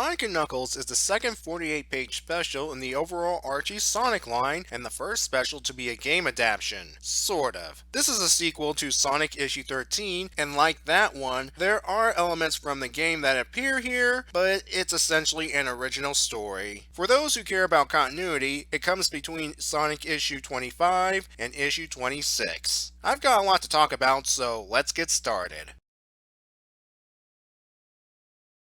Sonic & Knuckles is the second 48-page special in the overall Archie Sonic line and the first special to be a game adaptation. Sort of. This is a sequel to Sonic issue 13, and like that one, there are elements from the game that appear here, but it's essentially an original story. For those who care about continuity, it comes between Sonic issue 25 and issue 26. I've got a lot to talk about, so let's get started.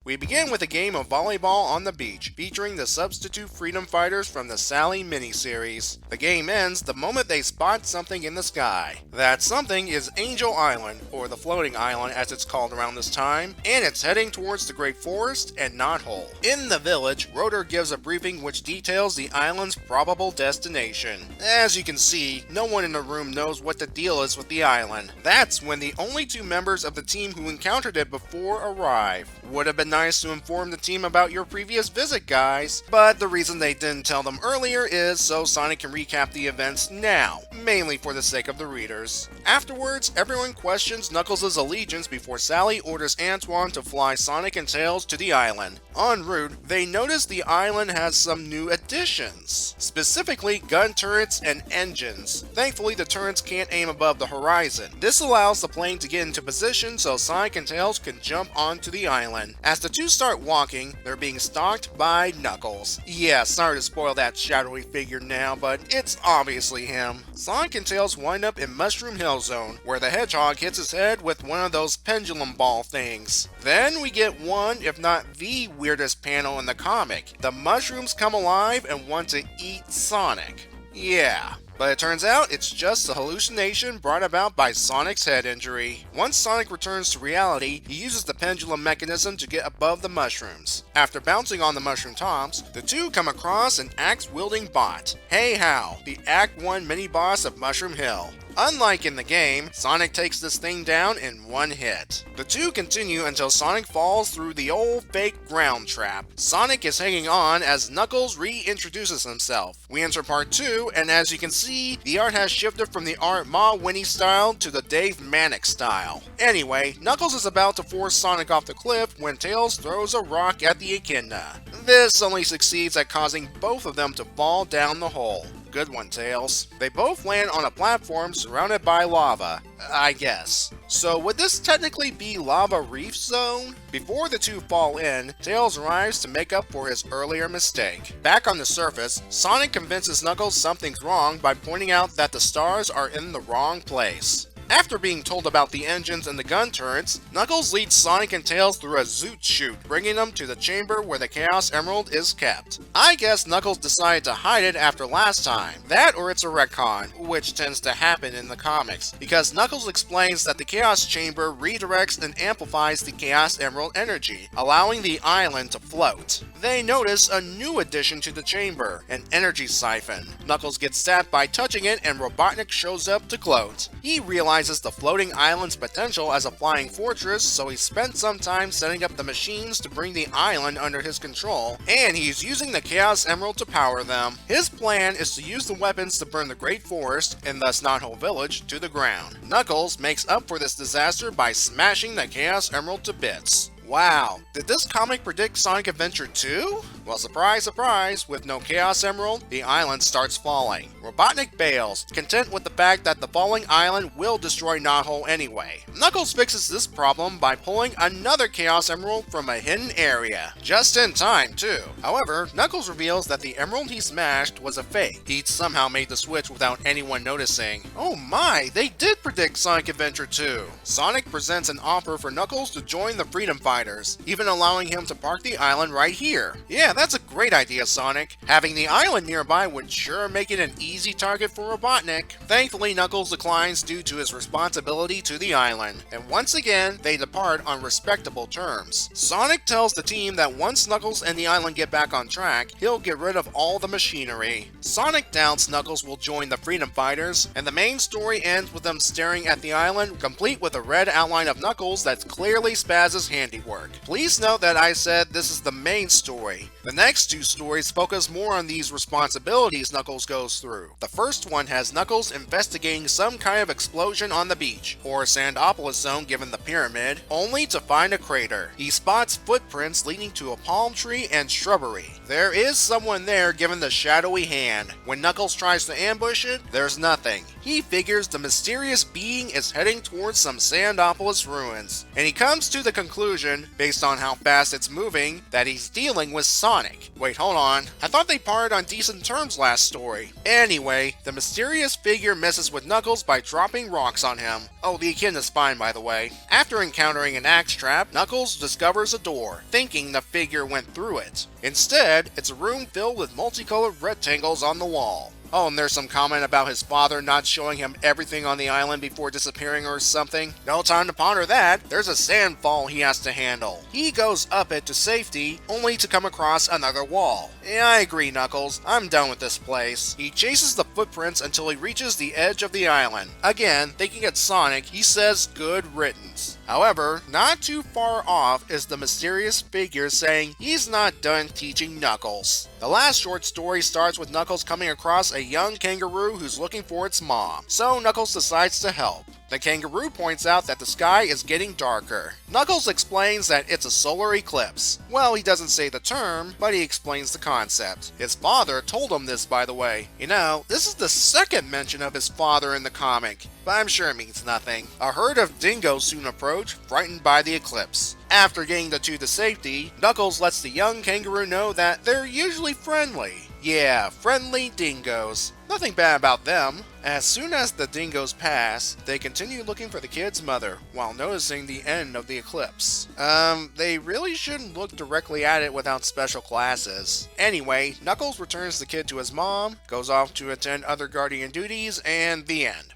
We begin with a game of volleyball on the beach, featuring the substitute freedom fighters from the Sally miniseries. The game ends the moment they spot something in the sky. That something is Angel Island, or the floating island as it's called around this time, and it's heading towards the Great Forest and Knothole. In the village, Rotor gives a briefing which details the island's probable destination. As you can see, no one in the room knows what the deal is with the island. That's when the only two members of the team who encountered it before arrive. Would have been nice to inform the team about your previous visit, guys, but the reason they didn't tell them earlier is so Sonic can recap the events now, mainly for the sake of the readers. Afterwards, everyone questions Knuckles' allegiance before Sally orders Antoine to fly Sonic and Tails to the island. En route, they notice the island has some new additions, specifically gun turrets and engines. Thankfully, the turrets can't aim above the horizon. This allows the plane to get into position so Sonic and Tails can jump onto the island. As the two start walking, they're being stalked by Knuckles. Yeah, sorry to spoil that shadowy figure now, but it's obviously him. Sonic and Tails wind up in Mushroom Hill Zone, where the hedgehog hits his head with one of those pendulum ball things. Then we get one, if not the weirdest panel in the comic. The mushrooms come alive and want to eat Sonic. Yeah. But it turns out it's just a hallucination brought about by Sonic's head injury. Once Sonic returns to reality, he uses the pendulum mechanism to get above the mushrooms. After bouncing on the mushroom tops, the two come across an axe-wielding bot, Hey How, the Act 1 mini-boss of Mushroom Hill. Unlike in the game, Sonic takes this thing down in one hit. The two continue until Sonic falls through the old fake ground trap. Sonic is hanging on as Knuckles reintroduces himself. We enter part 2, and as you can see, the art has shifted from the Art Ma Winnie style to the Dave Manick style. Anyway, Knuckles is about to force Sonic off the cliff when Tails throws a rock at the echidna. This only succeeds at causing both of them to fall down the hole. Good one, Tails. They both land on a platform surrounded by lava, I guess. So would this technically be Lava Reef Zone? Before the two fall in, Tails arrives to make up for his earlier mistake. Back on the surface, Sonic convinces Knuckles something's wrong by pointing out that the stars are in the wrong place. After being told about the engines and the gun turrets, Knuckles leads Sonic and Tails through a zoot chute, bringing them to the chamber where the Chaos Emerald is kept. I guess Knuckles decided to hide it after last time. That or it's a retcon, which tends to happen in the comics, because Knuckles explains that the Chaos Chamber redirects and amplifies the Chaos Emerald energy, allowing the island to float. They notice a new addition to the chamber, an energy siphon. Knuckles gets stabbed by touching it and Robotnik shows up to gloat. He realizes the floating island's potential as a flying fortress, so he spent some time setting up the machines to bring the island under his control, and he's using the Chaos Emerald to power them. His plan is to use the weapons to burn the Great Forest, and thus Knothole Village, to the ground. Knuckles makes up for this disaster by smashing the Chaos Emerald to bits. Wow, did this comic predict Sonic Adventure 2? Well, surprise, surprise, with no Chaos Emerald, the island starts falling. Robotnik bails, content with the fact that the falling island will destroy Knothole anyway. Knuckles fixes this problem by pulling another Chaos Emerald from a hidden area. Just in time, too. However, Knuckles reveals that the emerald he smashed was a fake. He'd somehow made the switch without anyone noticing. Oh my, they did predict Sonic Adventure 2. Sonic presents an offer for Knuckles to join the Freedom Fighters, even allowing him to park the island right here. Yeah, that's a great idea, Sonic. Having the island nearby would sure make it an easy target for Robotnik. Thankfully, Knuckles declines due to his responsibility to the island, and once again, they depart on respectable terms. Sonic tells the team that once Knuckles and the island get back on track, he'll get rid of all the machinery. Sonic doubts Knuckles will join the Freedom Fighters, and the main story ends with them staring at the island, complete with a red outline of Knuckles that's clearly Spaz's handiwork. Please note that I said this is the main story. The next two stories focus more on these responsibilities Knuckles goes through. The first one has Knuckles investigating some kind of explosion on the beach, or Sandopolis zone given the pyramid, only to find a crater. He spots footprints leading to a palm tree and shrubbery. There is someone there given the shadowy hand. When Knuckles tries to ambush it, there's nothing. He figures the mysterious being is heading towards some Sandopolis ruins, and he comes to the conclusion, based on how fast it's moving, that he's dealing with Sonic. Wait, hold on. I thought they parted on decent terms last story. Anyway, the mysterious figure messes with Knuckles by dropping rocks on him. Oh, the echidna is fine, by the way. After encountering an axe trap, Knuckles discovers a door, thinking the figure went through it. Instead, it's a room filled with multicolored rectangles on the wall. Oh, and there's some comment about his father not showing him everything on the island before disappearing or something. No time to ponder that. There's a sandfall he has to handle. He goes up it to safety, only to come across another wall. Yeah, I agree, Knuckles. I'm done with this place. He chases the footprints until he reaches the edge of the island. Again, thinking it's Sonic, he says good riddance. However, not too far off is the mysterious figure saying he's not done teaching Knuckles. The last short story starts with Knuckles coming across a young kangaroo who's looking for its mom, so Knuckles decides to help. The kangaroo points out that the sky is getting darker. Knuckles explains that it's a solar eclipse. Well, he doesn't say the term, but he explains the concept. His father told him this, by the way. You know, this is the second mention of his father in the comic, but I'm sure it means nothing. A herd of dingoes soon approach, frightened by the eclipse. After getting the two to safety, Knuckles lets the young kangaroo know that they're usually friendly. Yeah, friendly dingoes. Nothing bad about them. As soon as the dingoes pass, they continue looking for the kid's mother, while noticing the end of the eclipse. They really shouldn't look directly at it without special glasses. Anyway, Knuckles returns the kid to his mom, goes off to attend other guardian duties, and the end.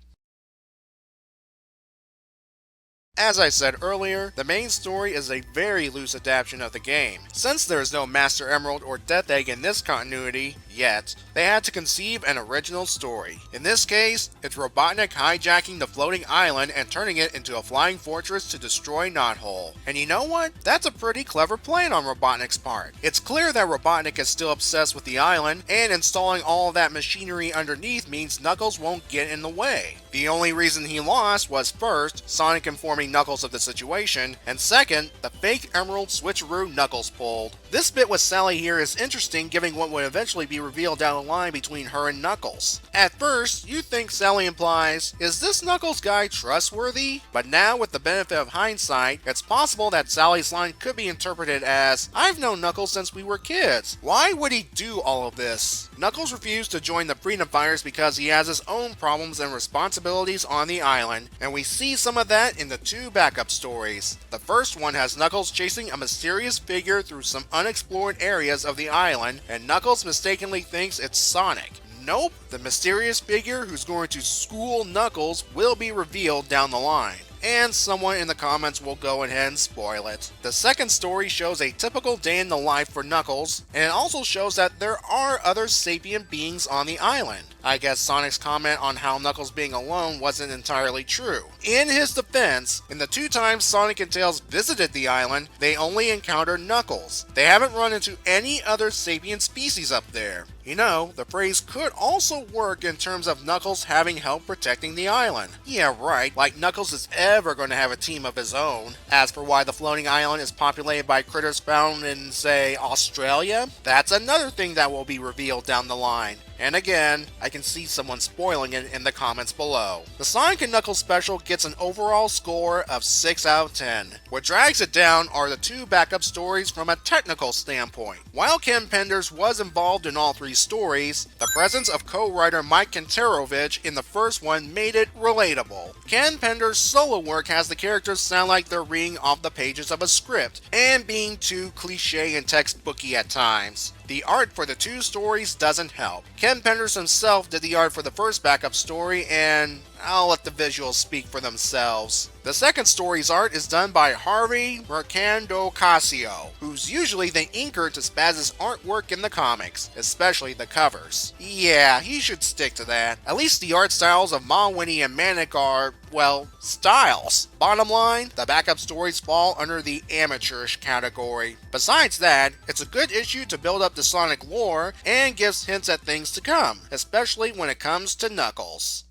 As I said earlier, the main story is a very loose adaptation of the game. Since there is no Master Emerald or Death Egg in this continuity, yet, they had to conceive an original story. In this case, it's Robotnik hijacking the floating island and turning it into a flying fortress to destroy Knothole. And you know what? That's a pretty clever plan on Robotnik's part. It's clear that Robotnik is still obsessed with the island, and installing all of that machinery underneath means Knuckles won't get in the way. The only reason he lost was first, Sonic informing Knuckles of the situation, and second, the fake Emerald switcheroo Knuckles pulled. This bit with Sally here is interesting given what would eventually be revealed down the line between her and Knuckles. At first, you think Sally implies, is this Knuckles guy trustworthy? But now with the benefit of hindsight, it's possible that Sally's line could be interpreted as, I've known Knuckles since we were kids. Why would he do all of this? Knuckles refused to join the Freedom Fighters because he has his own problems and responsibilities on the island, and we see some of that in the two backup stories. The first one has Knuckles chasing a mysterious figure through some unexplored areas of the island, and Knuckles mistakenly thinks it's Sonic. Nope, the mysterious figure who's going to school Knuckles will be revealed down the line. And someone in the comments will go ahead and spoil it. The second story shows a typical day in the life for Knuckles, and it also shows that there are other sapient beings on the island. I guess Sonic's comment on how Knuckles being alone wasn't entirely true. In his defense, in the two times Sonic and Tails visited the island, they only encountered Knuckles. They haven't run into any other sapient species up there. You know, the phrase could also work in terms of Knuckles having help protecting the island. Yeah, right, like Knuckles is ever going to have a team of his own. As for why the floating island is populated by critters found in, say, Australia, that's another thing that will be revealed down the line. And again, I can see someone spoiling it in the comments below. The Sonic and Knuckles special gets an overall score of 6 out of 10. What drags it down are the two backup stories from a technical standpoint. While Ken Penders was involved in all three stories, the presence of co-writer Mike Kantarovich in the first one made it relatable. Ken Penders' solo work has the characters sound like they're reading off the pages of a script, and being too cliche and textbooky at times. The art for the two stories doesn't help. Ken Penders himself did the art for the first backup story, and I'll let the visuals speak for themselves. The second story's art is done by Harvey Mercandocasio, who's usually the inker to Spaz's artwork in the comics, especially the covers. Yeah, he should stick to that. At least the art styles of Ma Winnie and Manic are, well, styles. Bottom line, the backup stories fall under the amateurish category. Besides that, it's a good issue to build up the Sonic lore and gives hints at things to come, especially when it comes to Knuckles.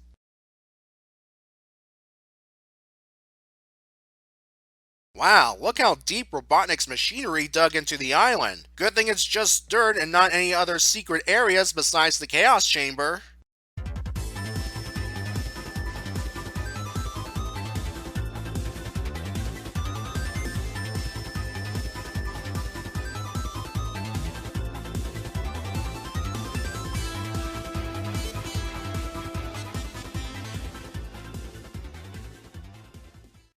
Wow, look how deep Robotnik's machinery dug into the island. Good thing it's just dirt and not any other secret areas besides the Chaos Chamber.